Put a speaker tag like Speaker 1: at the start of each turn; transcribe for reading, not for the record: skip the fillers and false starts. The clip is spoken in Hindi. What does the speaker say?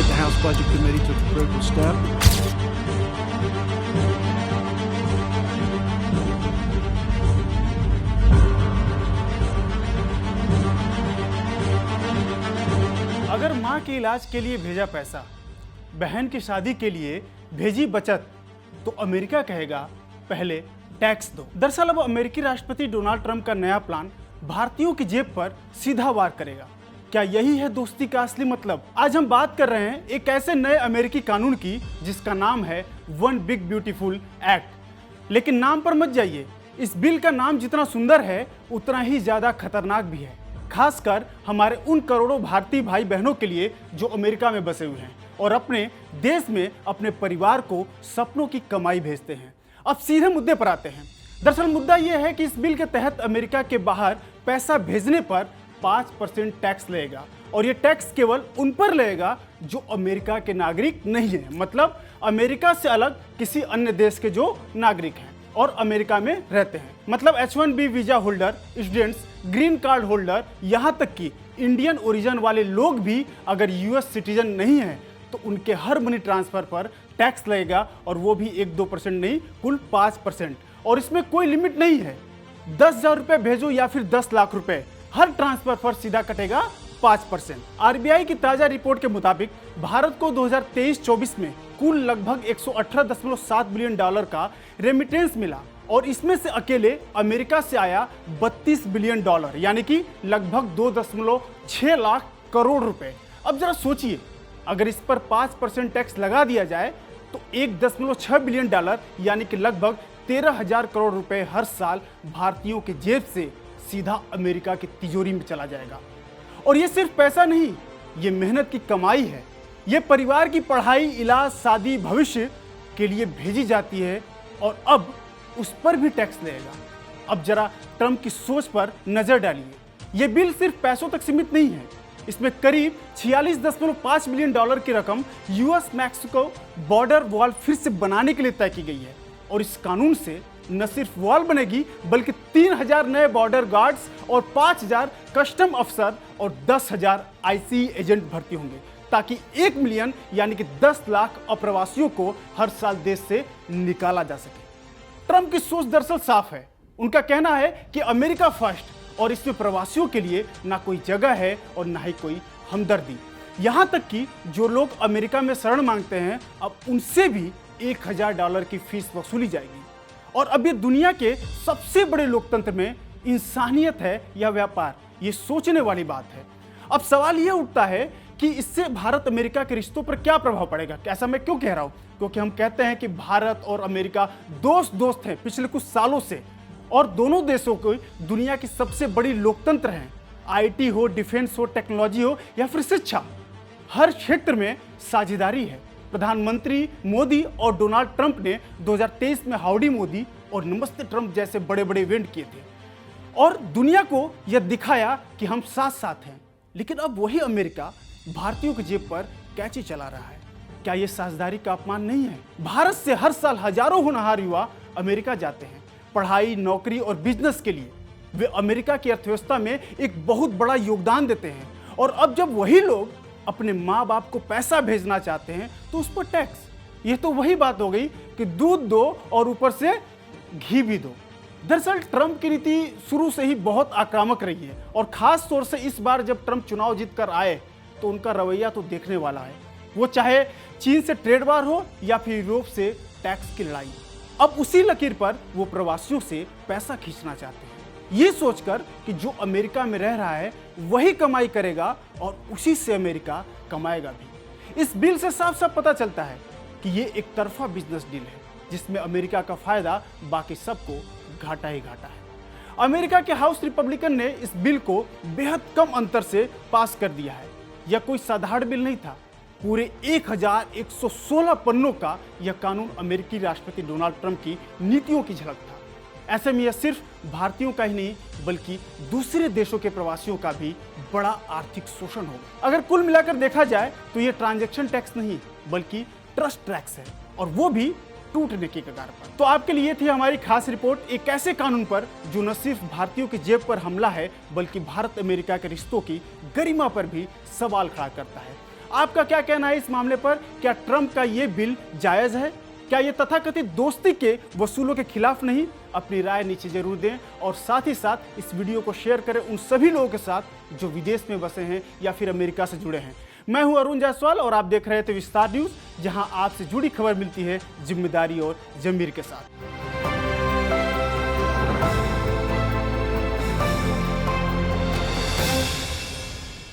Speaker 1: Tonight, the House Budget Committee took a critical step.
Speaker 2: अगर माँ के इलाज के लिए भेजा पैसा, बहन की शादी के लिए भेजी बचत, तो अमेरिका कहेगा पहले टैक्स दो। दरअसल अब अमेरिकी राष्ट्रपति डोनाल्ड ट्रंप का नया प्लान भारतीयों की जेब पर सीधा वार करेगा। क्या यही है दोस्ती का असली मतलब? आज हम बात कर रहे हैं एक ऐसे नए अमेरिकी कानून की जिसका नाम है वन बिग ब्यूटीफुल एक्ट। लेकिन नाम पर मत जाइए, इस बिल का नाम जितना सुंदर है उतना ही ज्यादा खतरनाक भी है, खासकर हमारे उन करोड़ों भारतीय भाई बहनों के लिए जो अमेरिका में बसे हुए हैं और अपने देश में अपने परिवार को सपनों की कमाई भेजते हैं। अब सीधे मुद्दे पर आते हैं। दरअसल मुद्दा यह है कि इस बिल के तहत अमेरिका के बाहर पैसा भेजने पर 5% टैक्स लगेगा और ये टैक्स केवल उन पर लगेगा जो अमेरिका के नागरिक नहीं है, मतलब अमेरिका से अलग किसी अन्य देश के जो नागरिक हैं और अमेरिका में रहते हैं। मतलब H1B visa holder, students, green card holder, यहाँ तक कि इंडियन ओरिजिन वाले लोग भी अगर यूएस सिटीजन नहीं है तो उनके हर मनी ट्रांसफर पर टैक्स लगेगा और वो भी 1-2% नहीं, कुल 5%। और इसमें कोई लिमिट नहीं है, 10,000 रुपये भेजो या फिर 10 लाख रुपए, हर ट्रांसफर पर सीधा कटेगा 5%। आरबीआई की ताजा रिपोर्ट के मुताबिक भारत को 2023-24 में कुल लगभग $118.7 बिलियन का रेमिटेंस मिला और इसमें से अकेले अमेरिका से आया $32 बिलियन, यानी कि लगभग 2.6 लाख करोड़ रुपए। अब जरा सोचिए, अगर इस पर 5% टैक्स लगा दिया जाए तो $1.6 बिलियन यानी कि लगभग 13,000 करोड़ रुपए हर साल भारतीयों के जेब से सीधा अमेरिका की तिजोरी में चला जाएगा। और ये सिर्फ पैसा नहीं, ये मेहनत की कमाई है। ये परिवार की पढ़ाई, इलाज, शादी, भविष्य के लिए भेजी जाती है और अब उस पर भी टैक्स लगेगा। अब जरा ट्रंप की सोच पर नजर डालिए। ये बिल सिर्फ पैसों तक सीमित नहीं है, इसमें करीब $46.5 बिलियन की रकम यूएस मैक्सिको बॉर्डर वॉल फिर से बनाने के लिए तय की गई है। और इस कानून से न सिर्फ वॉल बनेगी बल्कि 3,000 नए बॉर्डर गार्ड्स और 5,000 कस्टम अफसर और 10,000 आईसी एजेंट भर्ती होंगे, ताकि 1 मिलियन यानी कि 10 लाख अप्रवासियों को हर साल देश से निकाला जा सके। ट्रंप की सोच दरअसल साफ है। उनका कहना है कि अमेरिका फर्स्ट और इसमें प्रवासियों के लिए ना कोई जगह है और ना ही कोई हमदर्दी। यहां तक कि जो लोग अमेरिका में शरण मांगते हैं अब उनसे भी $1,000 की फीस वसूली जाएगी। और अब ये दुनिया के सबसे बड़े लोकतंत्र में इंसानियत है या व्यापार, ये सोचने वाली बात है। अब सवाल ये उठता है कि इससे भारत अमेरिका के रिश्तों पर क्या प्रभाव पड़ेगा। ऐसा मैं क्यों कह रहा हूँ? क्योंकि हम कहते हैं कि भारत और अमेरिका दोस्त हैं पिछले कुछ सालों से और दोनों देशों को दुनिया की सबसे बड़ी लोकतंत्र हैं। आईटी हो, डिफेंस हो, टेक्नोलॉजी हो या फिर शिक्षा, हर क्षेत्र में साझेदारी है। प्रधानमंत्री मोदी और डोनाल्ड ट्रंप ने 2023 में हाउडी मोदी और नमस्ते ट्रंप जैसे बड़े बड़े इवेंट किए थे और दुनिया को यह दिखाया कि हम साथ साथ हैं। लेकिन अब वही अमेरिका भारतीयों की जेब पर कैंची चला रहा है। क्या यह साझेदारी का अपमान नहीं है? भारत से हर साल हजारों होनहार युवा अमेरिका जाते हैं पढ़ाई, नौकरी और बिजनेस के लिए। वे अमेरिका की अर्थव्यवस्था में एक बहुत बड़ा योगदान देते हैं और अब जब वही लोग अपने माँ बाप को पैसा भेजना चाहते हैं तो उस पर टैक्स। यह तो वही बात हो गई कि दूध दो और ऊपर से घी भी दो। दरअसल ट्रंप की नीति शुरू से ही बहुत आक्रामक रही है और खास तौर से इस बार जब ट्रंप चुनाव जीत कर आए तो उनका रवैया तो देखने वाला है। वो चाहे चीन से ट्रेड वार हो या फिर यूरोप से टैक्स की लड़ाई, अब उसी लकीर पर वो प्रवासियों से पैसा खींचना चाहते हैं, ये सोचकर कि जो अमेरिका में रह रहा है वही कमाई करेगा और उसी से अमेरिका कमाएगा भी। इस बिल से साफ साफ पता चलता है कि ये एक तरफा बिजनेस डील है जिसमें अमेरिका का फायदा बाकी सबको घाटा ही घाटा है। अमेरिका के हाउस रिपब्लिकन ने इस बिल को बेहद कम अंतर से पास कर दिया है। यह कोई साधारण बिल नहीं था, पूरे 1116 पन्नों का यह कानून अमेरिकी राष्ट्रपति डोनाल्ड ट्रंप की नीतियों की झलक था। ऐसे में यह सिर्फ भारतीयों का ही नहीं बल्कि दूसरे देशों के प्रवासियों का भी बड़ा आर्थिक शोषण होगा। अगर कुल मिलाकर देखा जाए तो यह ट्रांजैक्शन टैक्स नहीं बल्कि ट्रस्ट टैक्स है और वो भी टूटने की कगार पर। तो आपके लिए थी हमारी खास रिपोर्ट एक ऐसे कानून पर जो न सिर्फ भारतीयों की जेब पर हमला है बल्कि भारत अमेरिका के रिश्तों की गरिमा पर भी सवाल खड़ा करता है। आपका क्या कहना है इस मामले पर? क्या ट्रंप का ये बिल जायज है? क्या ये तथाकथित दोस्ती के वसूलों के खिलाफ नहीं? अपनी राय नीचे जरूर दें और साथ ही साथ इस वीडियो को शेयर करें उन सभी लोगों के साथ जो विदेश में बसे हैं या फिर अमेरिका से जुड़े हैं। मैं हूं अरुण जायसवाल और आप देख रहे थे विस्तार न्यूज, जहां आपसे जुड़ी खबर मिलती है जिम्मेदारी और जमीर के साथ।